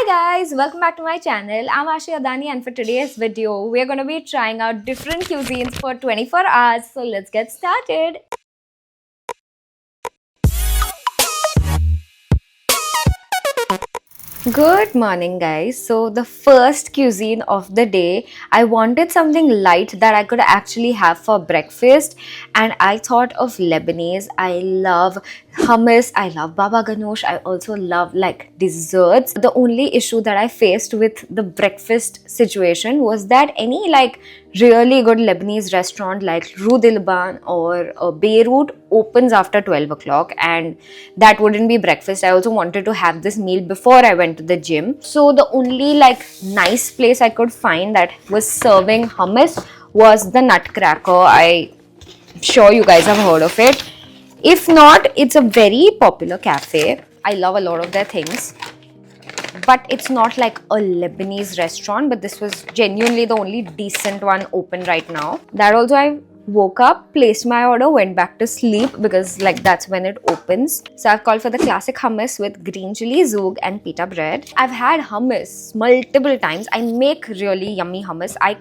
guys, welcome back to my channel. I'm Ashi Adani and for today's video, we're going to be trying out different cuisines for 24 hours. So let's get started. Good morning guys. So the first cuisine of the day, I wanted something light that I could actually have for breakfast and I thought of Lebanese. I love hummus, I love baba ganoush, I also love like desserts. The only issue that I faced with the breakfast situation was that any like really good Lebanese restaurant like Rue de Liban or Beirut opens after 12 o'clock and that wouldn't be breakfast. I also wanted to have this meal before I went to the gym. So the only like nice place I could find that was serving hummus was the Nutcracker. I'm sure you guys have heard of it. If not, it's a very popular cafe. I love a lot of their things. But it's not like a Lebanese restaurant, but this was genuinely the only decent one open right now. That also I woke up, placed my order, went back to sleep because like that's when it opens. So I've called for the classic hummus with green chili, zoog and pita bread. I've had hummus multiple times. I make really yummy hummus. I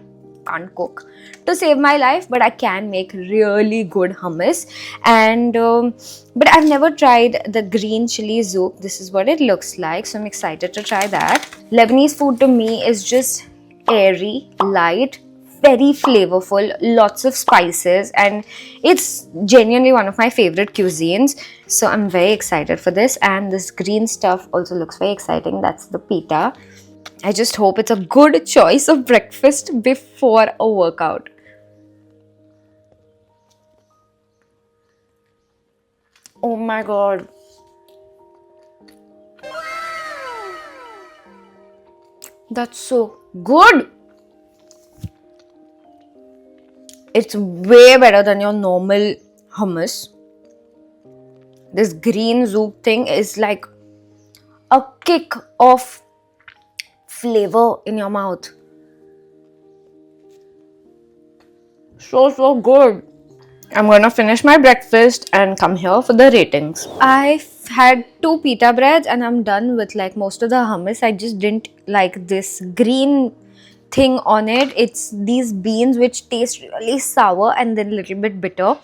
can't cook to save my life, but I can make really good hummus. And but I've never tried the green chili zouk. This is what it looks like, so I'm excited to try that. Lebanese food to me is just airy, light, very flavorful, lots of spices, and it's genuinely one of my favorite cuisines. So I'm very excited for this, and this green stuff also looks very exciting. That's the pita. I just hope it's a good choice of breakfast before a workout. Oh my god. That's so good. It's way better than your normal hummus. This green zouk thing is like a kick of flavor in your mouth. So good. I'm gonna finish my breakfast and come here for the ratings. I've had 2 pita breads and I'm done with like most of the hummus. I just didn't like this green thing on it. It's these beans which taste really sour and then a little bit bitter.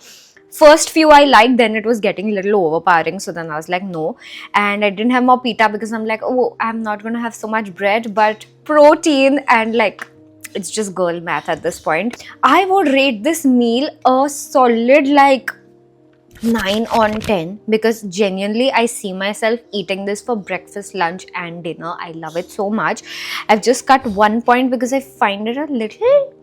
First few I liked, then it was getting a little overpowering, so then I was like no. And I didn't have more pita because I'm like, oh, I'm not gonna have so much bread, but protein and like it's just girl math at this point. I would rate this meal a solid like 9 on 10 because genuinely I see myself eating this for breakfast, lunch and dinner. I love it so much. I've just cut 1 point because I find it a little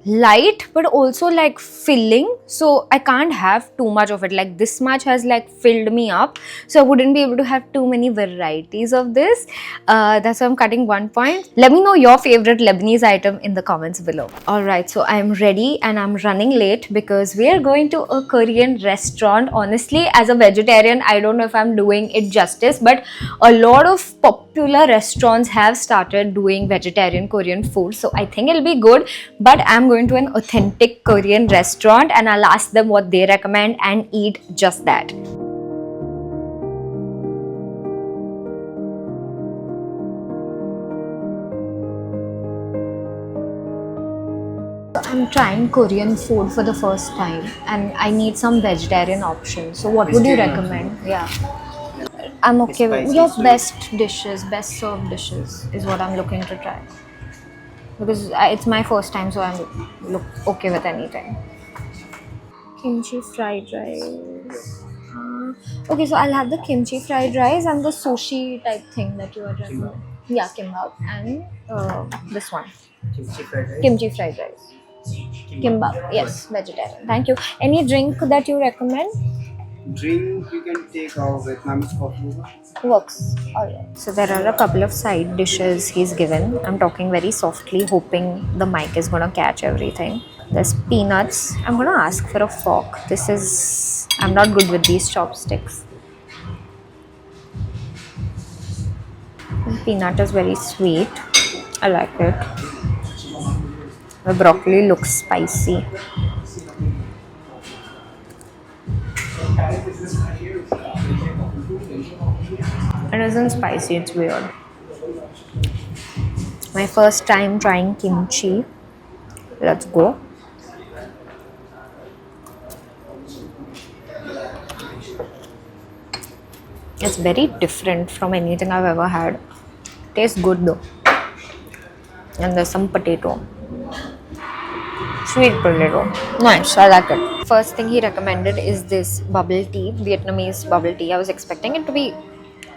light but also like filling, so I can't have too much of it. Like this much has like filled me up, so I wouldn't be able to have too many varieties of this. That's why I'm cutting 1 point. Let me know your favorite Lebanese item in the comments below. Alright, so I'm ready and I'm running late because we are going to a Korean restaurant. Honestly, as a vegetarian, I don't know if I'm doing it justice, but a lot of popular restaurants have started doing vegetarian Korean food, so I think it'll be good. But I'm going to an authentic Korean restaurant and I'll ask them what they recommend and eat just that. I'm trying Korean food for the first time and I need some vegetarian options. So what would you recommend? Yeah. I'm okay with your best dishes, best served dishes is what I'm looking to try. Because it's my first time, so I'm okay with anything. Kimchi fried rice. Okay, so I'll have the kimchi fried rice and the sushi type thing that you are recommending. Yeah, kimbap and this one. Kimchi fried rice. Kimchi fried rice. Kimbap. Yes, vegetarian. Thank you. Any drink that you recommend? Drink you can take our Vietnamese coffee. Works. Alright. So there are a couple of side dishes he's given. I'm talking very softly, hoping the mic is gonna catch everything. There's peanuts. I'm gonna ask for a fork. I'm not good with these chopsticks. The peanut is very sweet. I like it. The broccoli looks spicy. It isn't spicy, it's weird. My first time trying kimchi. Let's go. It's very different from anything I've ever had. Tastes good though. And there's some potato. Sweet potato. Nice, I like it. First thing he recommended is this bubble tea, Vietnamese bubble tea. I was expecting it to be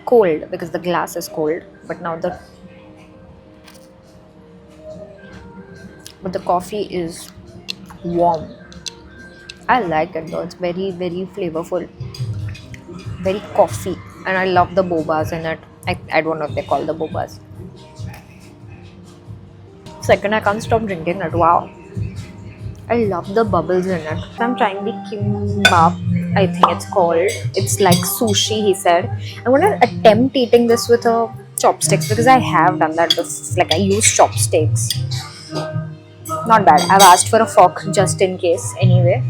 cold because the glass is cold, but now the coffee is warm. I like it though. It's very, very flavorful. Very coffee. And I love the bobas in it. I don't know if they call the bobas. Second, I can't stop drinking it. Wow. I love the bubbles in it. I'm trying the kimbap, I think it's called. It's like sushi, he said. I want to attempt eating this with a chopsticks because I have done that before. Like I use chopsticks. Not bad. I've asked for a fork just in case anyway.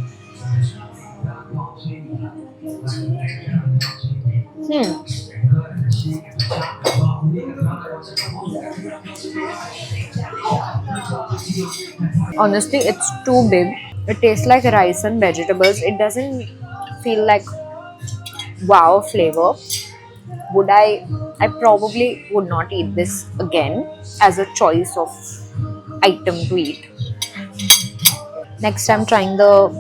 Honestly, it's too big. It tastes like rice and vegetables. It doesn't feel like wow flavor. Would I probably would not eat this again as a choice of item to eat. Next, I'm trying the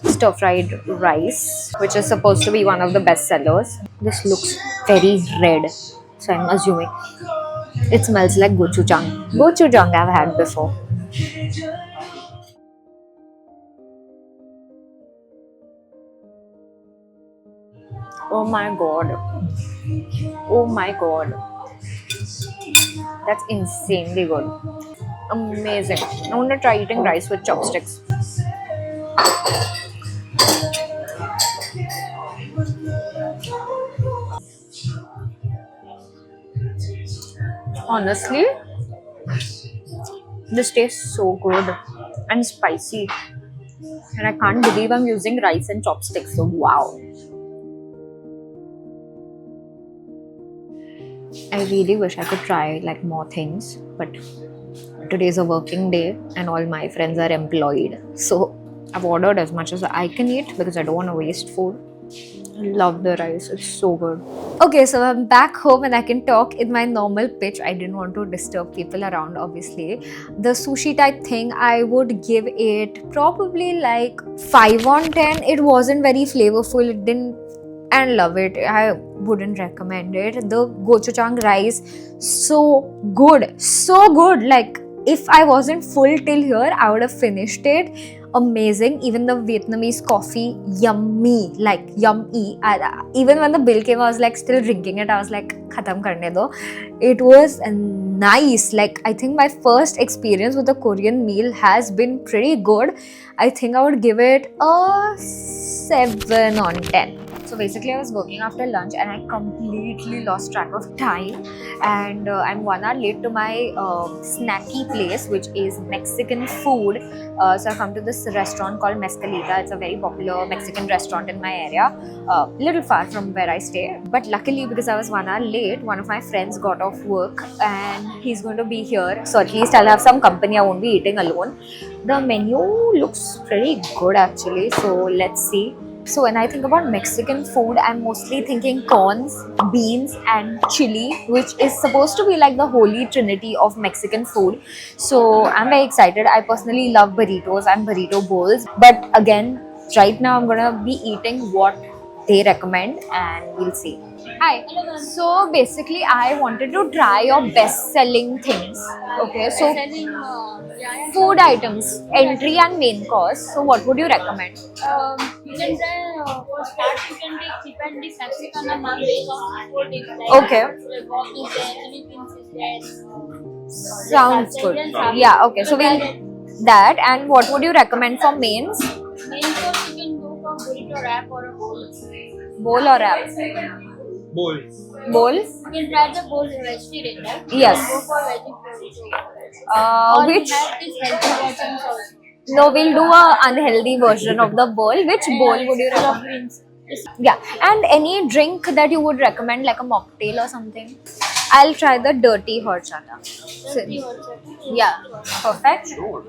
stir fried rice, which is supposed to be one of the best sellers. This looks very red, so I'm assuming it smells like gochujang. Gochujang I've had before. Oh my god. Oh my god. That's insanely good. Amazing. I want to try eating rice with chopsticks. Honestly, this tastes so good and spicy. And I can't believe I'm using rice and chopsticks. So, wow. I really wish I could try like more things, but today's a working day and all my friends are employed. So I've ordered as much as I can eat because I don't want to waste food. I love the rice, it's so good. Okay, so I'm back home and I can talk in my normal pitch. I didn't want to disturb people around, obviously. The sushi type thing, I would give it probably like 5 on 10. It wasn't very flavorful, it didn't and love it. I wouldn't recommend it. The gochujang rice, so good. Like if I wasn't full till here, I would have finished it. Amazing. Even the Vietnamese coffee, yummy, like yummy. Even when the bill came, I was like still drinking it. I was like, khatam karne do. It was nice. Like I think my first experience with a Korean meal has been pretty good. I think I would give it a 7 on 10. So basically, I was working after lunch and I completely lost track of time. And I'm 1 hour late to my snacky place, which is Mexican food. So I come to this restaurant called Mezcalita. It's a very popular Mexican restaurant in my area, little far from where I stay. But luckily, because I was 1 hour late, one of my friends got off work and he's going to be here. So at least I'll have some company. I won't be eating alone. The menu looks pretty good actually. So let's see. So when I think about Mexican food, I'm mostly thinking corns, beans and chili, which is supposed to be like the holy trinity of Mexican food. So I'm very excited. I personally love burritos and burrito bowls. But again, right now I'm going to be eating what they recommend and we'll see. Hi. So basically, I wanted to try your best-selling things. Okay, so food items, entry and main course. So what would you recommend? You can try for start. You can take chicken dish, Mexican and non-veg. 4 dishes. Like Okay. like pork is there, Philippines is there. Sounds good. Yeah, okay. So we'll that. And what would you recommend for mains? Main course you can go for burrito wrap or a bowl. Bowl or wrap? Bowl. Bowl? You can try the bowl vegetarian, right? Yes. You can go for veggie burrito. Or Which? we have this healthy versions also. No, we'll do a unhealthy version of the bowl. Which bowl would you recommend? Yeah. And any drink that you would recommend, like a mocktail or something? I'll try the dirty horchata. Dirty horchata. Yeah, perfect. Sure.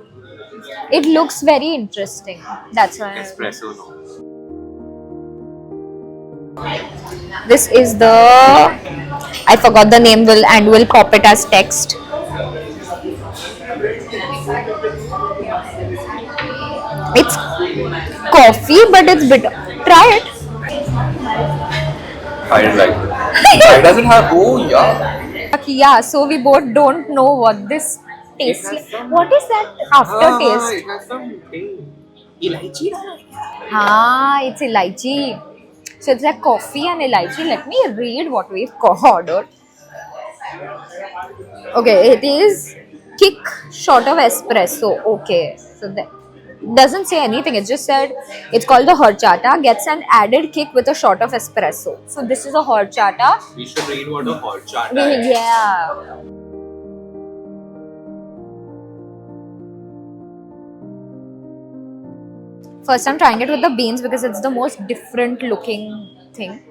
It looks very interesting. That's why. Espresso, no. This is the. I forgot the name. We'll pop it as text. It's coffee, but it's bitter. Try it. I didn't like it. Why does it have? Oh, yeah. Yeah, so we both don't know what this tastes like. What is that aftertaste? It has something. Elaichi. It's elaichi. So it's like coffee and elaichi. Let me read what we've ordered. Okay, it is kick shot of espresso. Okay, so that doesn't say anything. It just said it's called the horchata. Gets an added kick with a shot of espresso. So this is a horchata. We should read what a horchata is. Yeah. First, I'm trying it with the beans because it's the most different looking thing.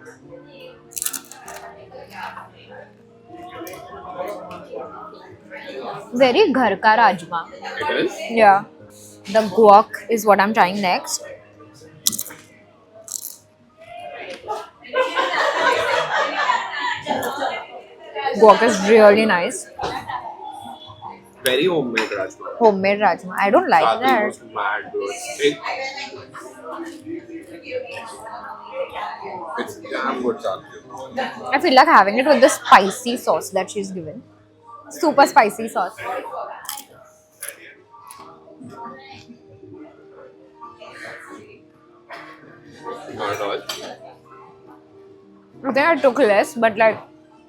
Very ghar ka rajma. It is? Yeah. The guac is what I'm trying next. Guac is really nice. Very homemade rajma. Homemade rajma. I don't like Sati that. was mad, bro. It's damn good Sati. I feel like having it with the spicy sauce that she's given. Super spicy sauce. Not at all. I think I took less, but like,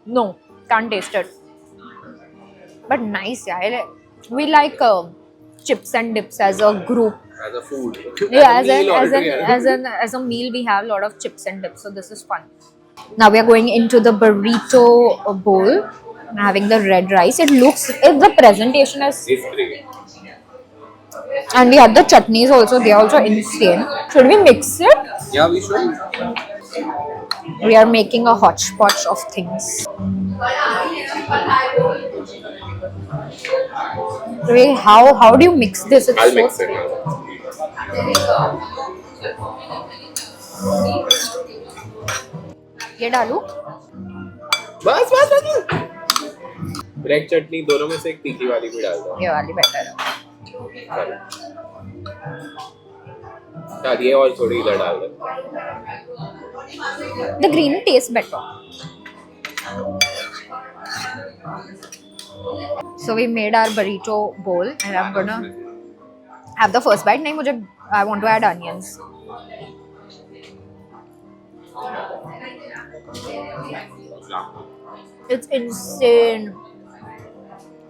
no, can't taste it. But nice, yeah. We like chips and dips as a group. As a food. Yeah, As as a meal, we have a lot of chips and dips, so this is fun. Now we are going into the burrito bowl. I'm having the red rice. It looks, if the presentation is, It's great. and we had the chutneys also. They are also insane. Should we mix it? Yeah, we should. We are making a hodgepodge of things. Wait, how do you mix this? It's I'll so mix it. ये डालूं? बस red चटनी दोनों में से एक तीखी वाली भी डाल दो ये वाली बेटर है. चल ये और थोड़ी इधर डाल दो The green tastes better. So we made our burrito bowl and I'm gonna have the first bite. नहीं मुझे I want to add onions. It's insane.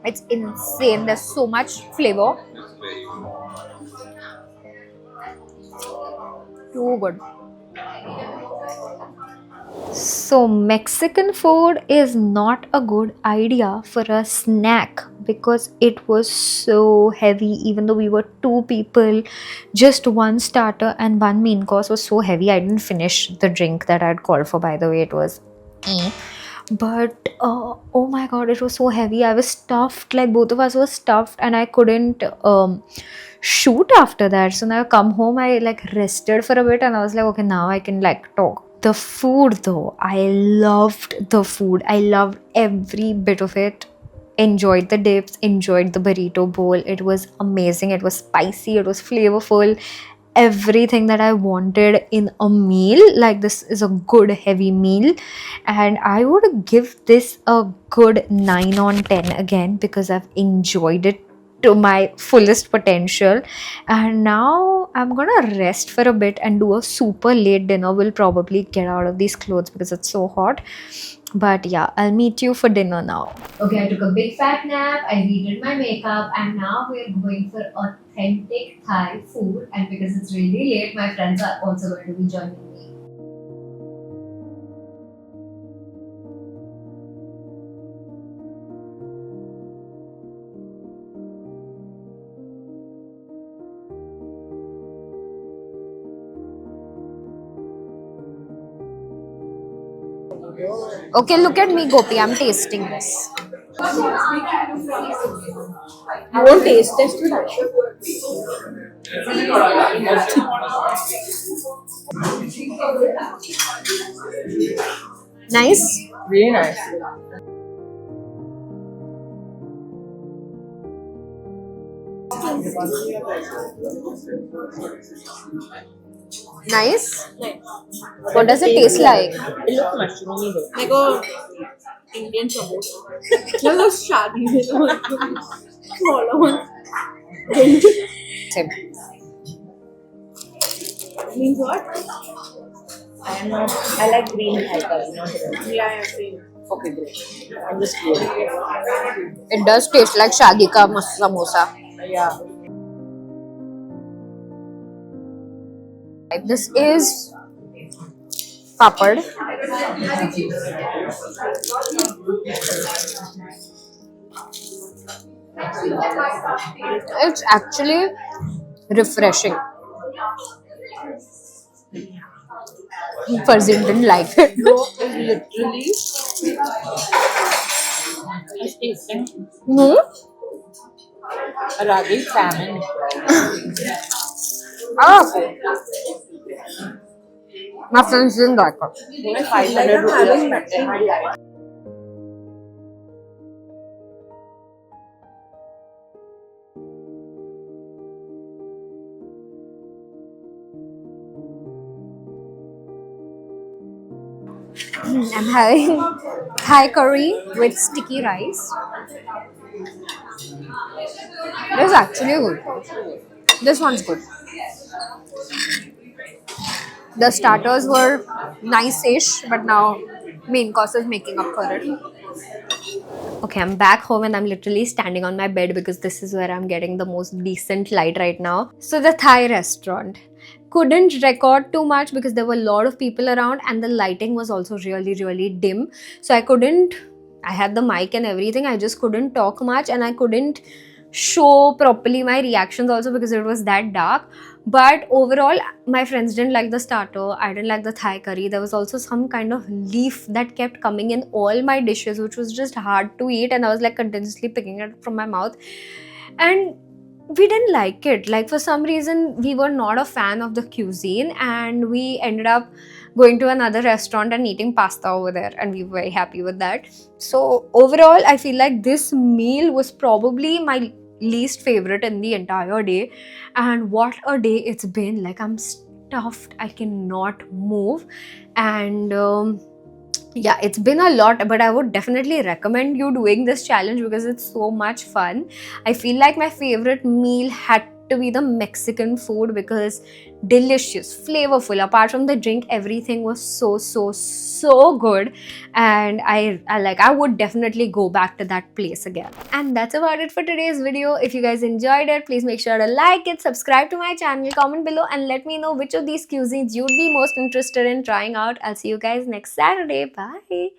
It's insane. There's so much flavor. It's very good. Too good. So, Mexican food is not a good idea for a snack because it was so heavy. Even though we were two people, just one starter and one main course was so heavy. I didn't finish the drink that I had called for, by the way. It was but oh my god, it was so heavy. I was stuffed, like both of us were stuffed, and I couldn't shoot after that. So now I come home, I like rested for a bit, and I was like, okay, now I can like talk. The food though, I loved the food. I loved every bit of it. Enjoyed the dips, enjoyed the burrito bowl. It was amazing. It was spicy, it was flavorful. Everything that I wanted in a meal. Like, this is a good heavy meal, and I would give this a good 9 on 10 again because I've enjoyed it to my fullest potential. And now I'm gonna rest for a bit and do a super late dinner. We'll probably get out of these clothes because it's so hot. But yeah, I'll meet you for dinner now. Okay, I took a big fat nap, I redid my makeup, and now we're going for authentic Thai food. And because it's really late, my friends are also going to be joining me. Okay, look at me, Gopi. I'm tasting this. You won't taste test with that. Nice. Really nice. Nice. What does it taste like? It looks mushroomy though. Like a Indian samosa. No, those shadi smaller ones. Same. Means what? I am not. I like green Thai curry, not red. Yeah, same. Okay, great. I'm just curious. It does taste like shaggy ka samosa. Yeah. This is papad. It's actually refreshing. Farzin didn't like it. Bro is literally it's tasting No? a ragu salmon. Ah, my friends didn't like it. Only 500 rupees. I'm having Thai curry with sticky rice. This is actually good. This one's good. The starters were nice-ish, but now main course is making up for it. Okay, I'm back home and I'm literally standing on my bed because this is where I'm getting the most decent light right now. So the Thai restaurant. Couldn't record too much because there were a lot of people around and the lighting was also really dim. So I had the mic and everything, I just couldn't talk much and I couldn't show properly my reactions also because it was that dark. But overall, my friends didn't like the starter, I didn't like the Thai curry. There was also some kind of leaf that kept coming in all my dishes, which was just hard to eat, and I was like continuously picking it from my mouth. And we didn't like it. Like, for some reason, we were not a fan of the cuisine, and we ended up going to another restaurant and eating pasta over there, and we were very happy with that. So overall, I feel like this meal was probably my least favorite in the entire day. And what a day it's been. Like, I'm stuffed, I cannot move. And yeah, it's been a lot, but I would definitely recommend you doing this challenge because it's so much fun. I feel like my favorite meal had to be the Mexican food because delicious, flavorful. Apart from the drink, everything was so good, and I would definitely go back to that place again. And that's about it for today's video. If you guys enjoyed it, please make sure to like it, subscribe to my channel, comment below, and let me know which of these cuisines you'd be most interested in trying out. I'll see you guys next Saturday. Bye.